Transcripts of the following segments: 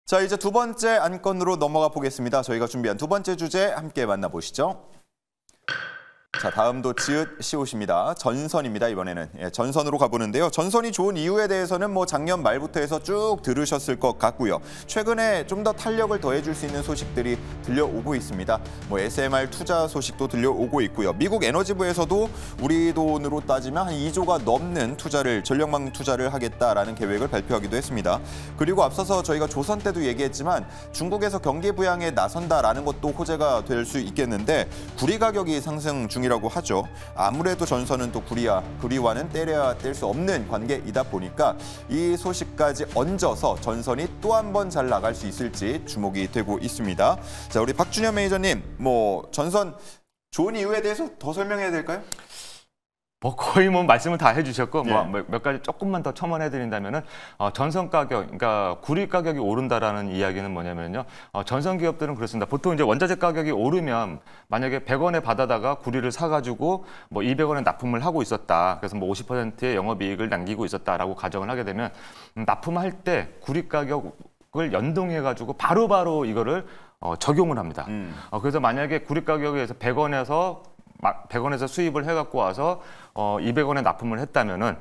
자, 이제 두 번째 안건으로 넘어가 보겠습니다. 저희가 준비한 두 번째 주제 함께 만나보시죠. 자, 다음도 지읒 시옷입니다. 전선입니다. 이번에는 전선으로 가보는데요. 전선이 좋은 이유에 대해서는 작년 말부터 해서 쭉 들으셨을 것 같고요. 최근에 좀 더 탄력을 더해줄 수 있는 소식들이 들려오고 있습니다. SMR 투자 소식도 들려오고 있고요. 미국 에너지부에서도 우리 돈으로 따지면 한 2조가 넘는 전력망 투자를 하겠다라는 계획을 발표하기도 했습니다. 그리고 앞서서 저희가 조선 때도 얘기했지만 중국에서 경기 부양에 나선다라는 것도 호재가 될 수 있겠는데 구리 가격이 상승 중이라고 하죠. 아무래도 전선은 또 구리와는 떼려야 뗄 수 없는 관계이다 보니까 이 소식까지 얹어서 전선이 또 한 번 잘 나갈 수 있을지 주목이 되고 있습니다. 자, 우리 박준현 매니저님, 전선 좋은 이유에 대해서 더 설명해야 될까요? 거의 말씀을 다 해주셨고 몇 가지 조금만 더 첨언해드린다면은 전선 가격, 그러니까 구리 가격이 오른다라는 이야기는 뭐냐면요. 전선 기업들은 그렇습니다. 보통 이제 원자재 가격이 오르면 만약에 100원에 받아다가 구리를 사가지고 200원에 납품을 하고 있었다. 그래서 50%의 영업이익을 남기고 있었다라고 가정을 하게 되면 납품할 때 구리 가격을 연동해가지고 바로바로 이거를 적용을 합니다. 그래서 만약에 구리 가격에서 100원에서 수입을 해갖고 와서 200원에 납품을 했다면은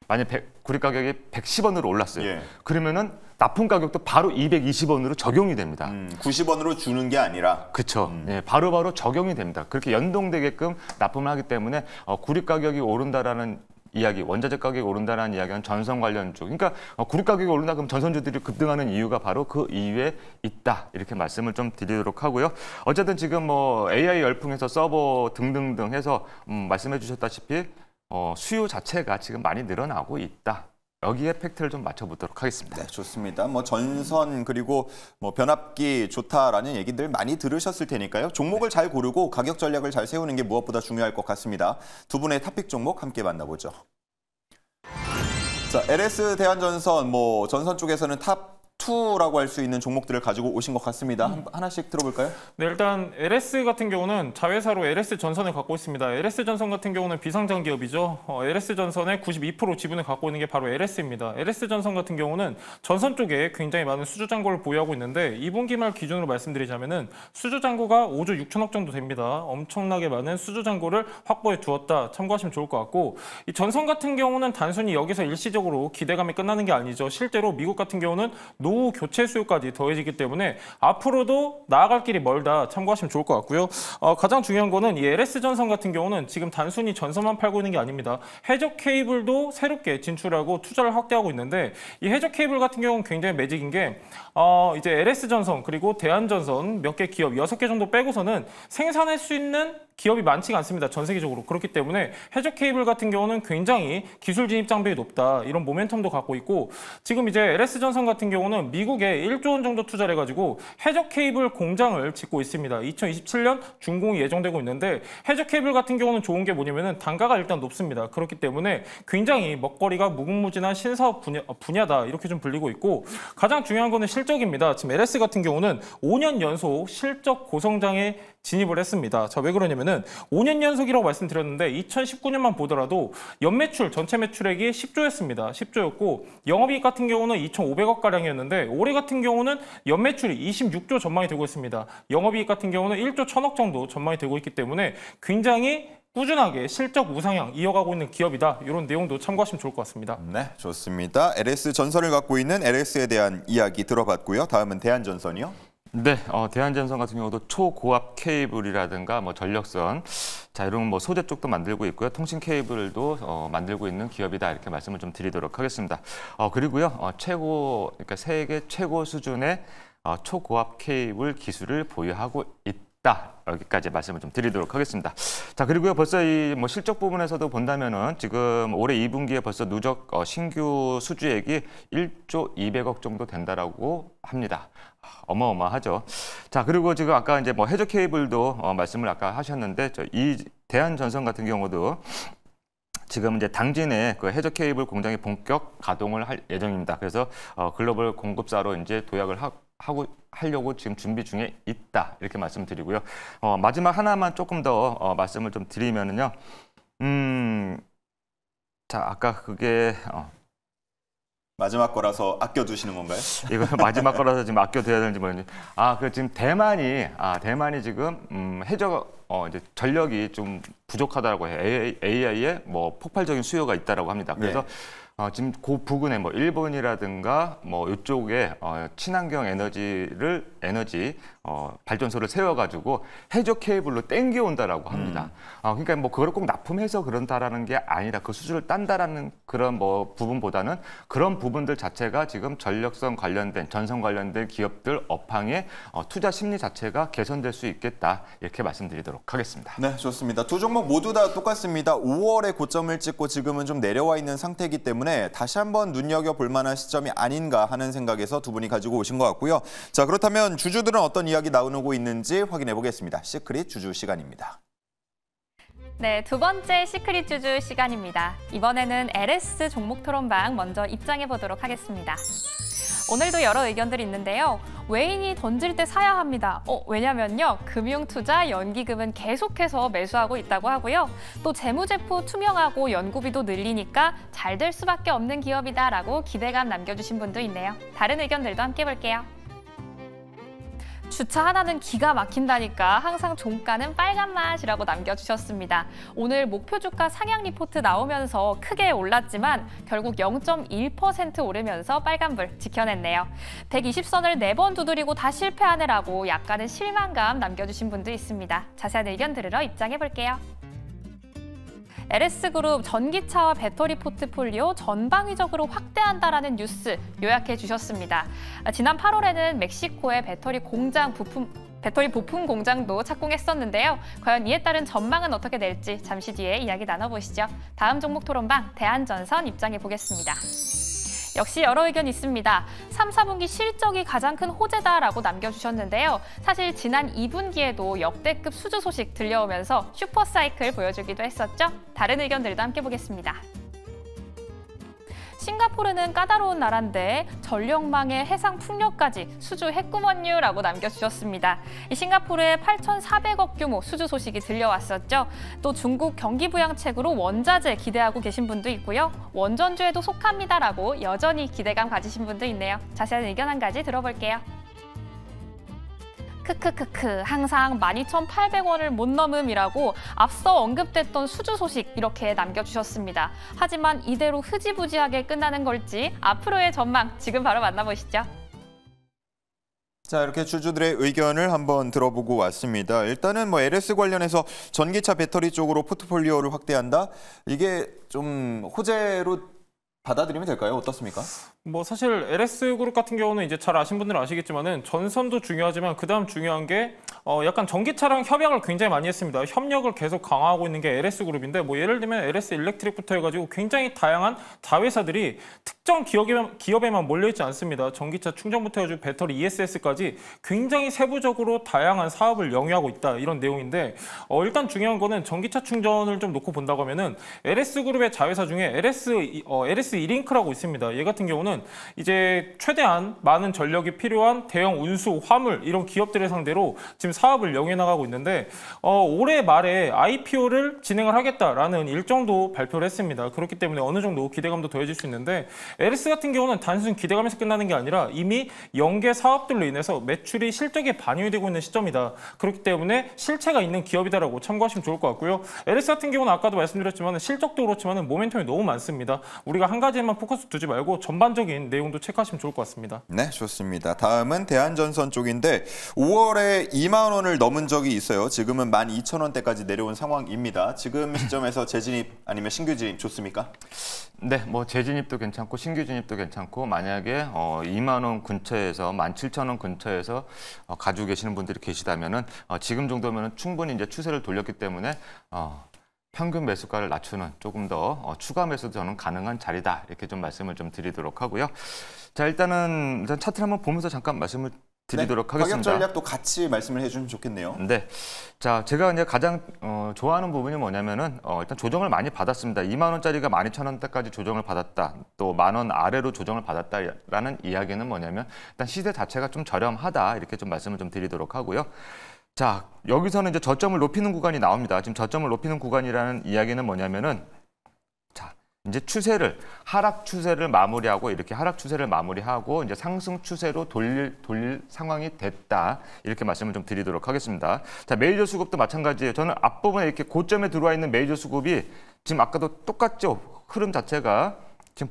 만약 구리 가격이 110원으로 올랐어요. 그러면은 납품 가격도 바로 220원으로 적용이 됩니다. 90원으로 주는 게 아니라. 그렇죠. 바로바로 적용이 됩니다. 그렇게 연동되게끔 납품을 하기 때문에 구리 가격이 오른다라는 이야기, 원자재 가격이 오른다는 이야기는 전선 관련 쪽. 그러니까 구리 가격이 오른다 그러면 전선주들이 급등하는 이유가 바로 그 이유에 있다. 이렇게 말씀을 좀 드리도록 하고요. 어쨌든 지금 AI 열풍에서 서버 등등등 해서 말씀해 주셨다시피 수요 자체가 지금 많이 늘어나고 있다. 여기에 팩트를 좀 맞춰보도록 하겠습니다. 네, 좋습니다. 전선 그리고 변압기 좋다라는 얘기들 많이 들으셨을 테니까요. 종목을 잘 고르고 가격 전략을 잘 세우는 게 무엇보다 중요할 것 같습니다. 두 분의 탑픽 종목 함께 만나보죠. 자, LS 대한전선, 전선 쪽에서는 탑 2라고 할 수 있는 종목들을 가지고 오신 것 같습니다. 하나씩 들어볼까요? 네, 일단 LS 같은 경우는 자회사로 LS전선을 갖고 있습니다. LS전선 같은 경우는 비상장 기업이죠. LS전선의 92% 지분을 갖고 있는 게 바로 LS입니다. LS전선 같은 경우는 전선 쪽에 굉장히 많은 수주잔고를 보유하고 있는데 2분기 말 기준으로 말씀드리자면은 수주잔고가 5조 6천억 정도 됩니다. 엄청나게 많은 수주잔고를 확보해 두었다. 참고하시면 좋을 것 같고, 이 전선 같은 경우는 단순히 여기서 일시적으로 기대감이 끝나는 게 아니죠. 실제로 미국 같은 경우는 노후 교체 수요까지 더해지기 때문에 앞으로도 나아갈 길이 멀다. 참고하시면 좋을 것 같고요. 가장 중요한 거는 이 LS전선 같은 경우는 지금 단순히 전선만 팔고 있는 게 아닙니다. 해적 케이블도 새롭게 진출하고 투자를 확대하고 있는데, 이 해적 케이블 같은 경우는 굉장히 매직인 게 이제 LS전선 그리고 대한전선 몇 개 기업 6개 정도 빼고서는 생산할 수 있는 기업이 많지가 않습니다. 전 세계적으로. 그렇기 때문에 해적 케이블 같은 경우는 굉장히 기술 진입 장벽이 높다. 이런 모멘텀도 갖고 있고, 지금 이제 LS전선 같은 경우는 미국에 1조 원 정도 투자를 해가지고 해적 케이블 공장을 짓고 있습니다. 2027년 준공이 예정되고 있는데, 해적 케이블 같은 경우는 좋은 게 뭐냐면은 단가가 일단 높습니다. 그렇기 때문에 굉장히 먹거리가 무궁무진한 신사업 분야다. 이렇게 좀 불리고 있고, 가장 중요한 거는 실적입니다. 지금 LS 같은 경우는 5년 연속 실적 고성장에 진입을 했습니다. 자, 왜 그러냐면은 5년 연속이라고 말씀드렸는데 2019년만 보더라도 연매출, 전체 매출액이 10조였습니다. 10조였고 영업이익 같은 경우는 2,500억 가량이었는데 올해 같은 경우는 연매출이 26조 전망이 되고 있습니다. 영업이익 같은 경우는 1조 1,000억 정도 전망이 되고 있기 때문에 굉장히 꾸준하게 실적 우상향 이어가고 있는 기업이다. 이런 내용도 참고하시면 좋을 것 같습니다. 네, 좋습니다. LS전선을 갖고 있는 LS에 대한 이야기 들어봤고요. 다음은 대한전선이요. 네, 대한전선 같은 경우도 초고압 케이블이라든가 전력선, 자 이런 소재 쪽도 만들고 있고요. 통신 케이블도 만들고 있는 기업이다. 이렇게 말씀을 좀 드리도록 하겠습니다. 그리고요, 그러니까 세계 최고 수준의 초고압 케이블 기술을 보유하고 있다. 여기까지 말씀을 좀 드리도록 하겠습니다. 자, 그리고요, 벌써 이 실적 부분에서도 본다면은 지금 올해 2분기에 벌써 누적 신규 수주액이 1조 200억 정도 된다라고 합니다. 어마어마하죠. 자, 그리고 지금 아까 이제 해저 케이블도 말씀을 아까 하셨는데, 이 대한전선 같은 경우도 지금 이제 당진에 그 해저 케이블 공장이 본격 가동을 할 예정입니다. 그래서 글로벌 공급사로 이제 도약을 하려고 지금 준비 중에 있다. 이렇게 말씀드리고요. 마지막 하나만 조금 더 말씀을 좀 드리면은요. 자, 아까 그게 마지막 거라서 아껴두시는 건가요? 이거 마지막 거라서 지금 아껴둬야 되는지 모르겠는데, 그 지금 대만이 지금 이제 전력이 좀 부족하다고 해요. AI에 뭐 폭발적인 수요가 있다라고 합니다. 그래서 지금 그 부근에 뭐 일본이라든가 뭐 이쪽에 친환경 에너지 발전소를 세워가지고 해저 케이블로 땡겨온다라고 합니다. 그러니까 뭐 그걸 꼭 납품해서 그런다라는 게 아니라 그 수주를 딴다라는 그런 뭐 부분보다는 그런 부분들 자체가 지금 전력선 관련된 전선 관련된 기업들 업황의 투자 심리 자체가 개선될 수 있겠다 이렇게 말씀드리도록 하겠습니다. 네, 좋습니다. 두 종목 모두 다 똑같습니다. 5월에 고점을 찍고 지금은 좀 내려와 있는 상태이기 때문에 다시 한번 눈여겨볼 만한 시점이 아닌가 하는 생각에서 두 분이 가지고 오신 것 같고요. 자, 그렇다면 주주들은 어떤 이야기 나누고 있는지 확인해 보겠습니다. 시크릿 주주 시간입니다. 네, 두 번째 시크릿 주주 시간입니다. 이번에는 LS 종목 토론방 먼저 입장해 보도록 하겠습니다. 오늘도 여러 의견들이 있는데요. 외인이 던질 때 사야 합니다. 왜냐면요. 금융투자, 연기금은 계속해서 매수하고 있다고 하고요. 또 재무제표 투명하고 연구비도 늘리니까 잘 될 수밖에 없는 기업이다라고 기대감 남겨주신 분도 있네요. 다른 의견들도 함께 볼게요. 주차 하나는 기가 막힌다니까 항상 종가는 빨간 맛이라고 남겨주셨습니다. 오늘 목표 주가 상향 리포트 나오면서 크게 올랐지만 결국 0.1% 오르면서 빨간불 지켜냈네요. 120선을 4번 두드리고 다 실패하느라고 약간의 실망감 남겨주신 분도 있습니다. 자세한 의견 들으러 입장해볼게요. LS그룹 전기차와 배터리 포트폴리오 전방위적으로 확대한다라는 뉴스 요약해 주셨습니다. 지난 8월에는 멕시코의 배터리 부품 공장도 착공했었는데요. 과연 이에 따른 전망은 어떻게 될지 잠시 뒤에 이야기 나눠보시죠. 다음 종목 토론방 대한전선 입장해 보겠습니다. 역시 여러 의견 있습니다. 3, 4분기 실적이 가장 큰 호재다라고 남겨주셨는데요. 사실 지난 2분기에도 역대급 수주 소식 들려오면서 슈퍼사이클 보여주기도 했었죠. 다른 의견들도 함께 보겠습니다. 싱가포르는 까다로운 나라인데 전력망에 해상 풍력까지 수주 했구먼요라고 남겨주셨습니다. 이 싱가포르의 8,400억 규모 수주 소식이 들려왔었죠. 또 중국 경기부양책으로 원자재 기대하고 계신 분도 있고요. 원전주에도 속합니다라고 여전히 기대감 가지신 분도 있네요. 자세한 의견 한 가지 들어볼게요. 크크크크 항상 12,800원을 못 넘음이라고 앞서 언급됐던 수주 소식 이렇게 남겨주셨습니다. 하지만 이대로 흐지부지하게 끝나는 걸지 앞으로의 전망 지금 바로 만나보시죠. 자, 이렇게 주주들의 의견을 한번 들어보고 왔습니다. 일단은 뭐 LS 관련해서 전기차 배터리 쪽으로 포트폴리오를 확대한다. 이게 좀 호재로 받아들이면 될까요? 어떻습니까? 뭐 사실 LS그룹 같은 경우는 이제 잘 아신 분들은 아시겠지만은 전선도 중요하지만 그다음 중요한 게 약간 전기차랑 협약을 굉장히 많이 했습니다. 협력을 계속 강화하고 있는 게 LS그룹인데 뭐 예를 들면 LS 일렉트릭부터 해가지고 굉장히 다양한 자회사들이 특정 기업에만 몰려있지 않습니다. 전기차 충전부터 해가지고 배터리 ESS까지 굉장히 세부적으로 다양한 사업을 영위하고 있다 이런 내용인데 일단 중요한 거는 전기차 충전을 좀 놓고 본다고 하면은 LS그룹의 자회사 중에 LS 이링크라고 있습니다. 얘 같은 경우는 이제 최대한 많은 전력이 필요한 대형 운수, 화물 이런 기업들을 상대로 지금 사업을 영위해 나가고 있는데 올해 말에 IPO를 진행을 하겠다라는 일정도 발표를 했습니다. 그렇기 때문에 어느 정도 기대감도 더해질 수 있는데 LS 같은 경우는 단순 기대감에서 끝나는 게 아니라 이미 연계 사업들로 인해서 매출이 실적에 반영이 되고 있는 시점이다. 그렇기 때문에 실체가 있는 기업이다라고 참고하시면 좋을 것 같고요. LS 같은 경우는 아까도 말씀드렸지만 실적도 그렇지만 모멘텀이 너무 많습니다. 우리가 한 가지에만 포커스 두지 말고 전반적인 내용도 체크하시면 좋을 것 같습니다. 네, 좋습니다. 다음은 대한전선 쪽인데 5월에 2만 원을 넘은 적이 있어요. 지금은 12,000원대까지 내려온 상황입니다. 지금 시점에서 재진입 아니면 신규 진입 좋습니까? 네, 뭐 재진입도 괜찮고 신규 진입도 괜찮고 만약에 2만 원 근처에서 17,000원 근처에서 가지고 계시는 분들이 계시다면은 지금 정도면은 충분히 이제 추세를 돌렸기 때문에 평균 매수가를 낮추는 조금 더 추가 매수도 저는 가능한 자리다 이렇게 좀 말씀을 좀 드리도록 하고요. 자, 일단 차트를 한번 보면서 잠깐 말씀을 드리도록 하겠습니다. 가격 전략도 같이 말씀을 해주면 좋겠네요. 네, 자 제가 이제 가장 좋아하는 부분이 뭐냐면은 일단 조정을 많이 받았습니다. 2만 원짜리가 12,000원대까지 조정을 받았다. 또 10,000원 아래로 조정을 받았다라는 이야기는 뭐냐면 일단 시세 자체가 좀 저렴하다 이렇게 좀 말씀을 좀 드리도록 하고요. 자, 여기서는 이제 저점을 높이는 구간이 나옵니다. 지금 저점을 높이는 구간이라는 이야기는 뭐냐면은 자, 이제 하락 추세를 마무리하고 이렇게 하락 추세를 마무리하고 이제 상승 추세로 돌릴 상황이 됐다. 이렇게 말씀을 좀 드리도록 하겠습니다. 자, 메이저 수급도 마찬가지예요. 저는 앞부분에 이렇게 고점에 들어와 있는 메이저 수급이 지금 아까도 똑같죠. 흐름 자체가 지금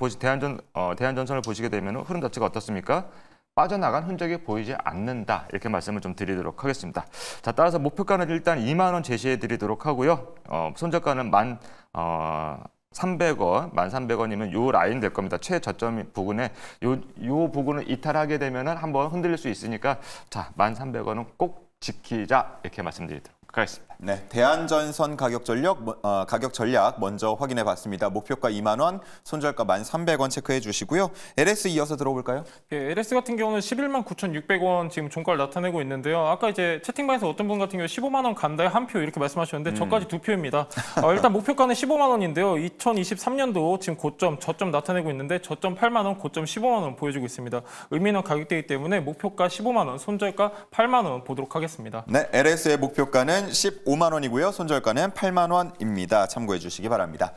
대한전선을 보시게 되면 흐름 자체가 어떻습니까? 빠져나간 흔적이 보이지 않는다. 이렇게 말씀을 좀 드리도록 하겠습니다. 자, 따라서 목표가는 일단 2만 원 제시해 드리도록 하고요. 손절가는 1,300원이면 요 라인 될 겁니다. 최저점 부근에 요 부분을 이탈하게 되면은 한번 흔들릴 수 있으니까 자, 1,300원은 꼭 지키자. 이렇게 말씀드리도록 하겠습니다. 네, 대한전선 가격 전략 먼저 확인해 봤습니다. 목표가 2만 원, 손절가 1,300원 체크해 주시고요. LS 이어서 들어볼까요? 예, LS 같은 경우는 11만 9,600원 지금 종가를 나타내고 있는데요. 아까 이제 채팅방에서 어떤 분 같은 경우 15만 원 간다에 한 표 이렇게 말씀하셨는데 저까지 2표입니다. 일단 목표가는 15만 원인데요. 2023년도 지금 저점 나타내고 있는데 저점 8만 원, 고점 15만 원 보여주고 있습니다. 의미 있는 가격대이기 때문에 목표가 15만 원, 손절가 8만 원 보도록 하겠습니다. 네, LS의 목표가는 15만 원이고요. 손절가는 8만 원입니다. 참고해 주시기 바랍니다.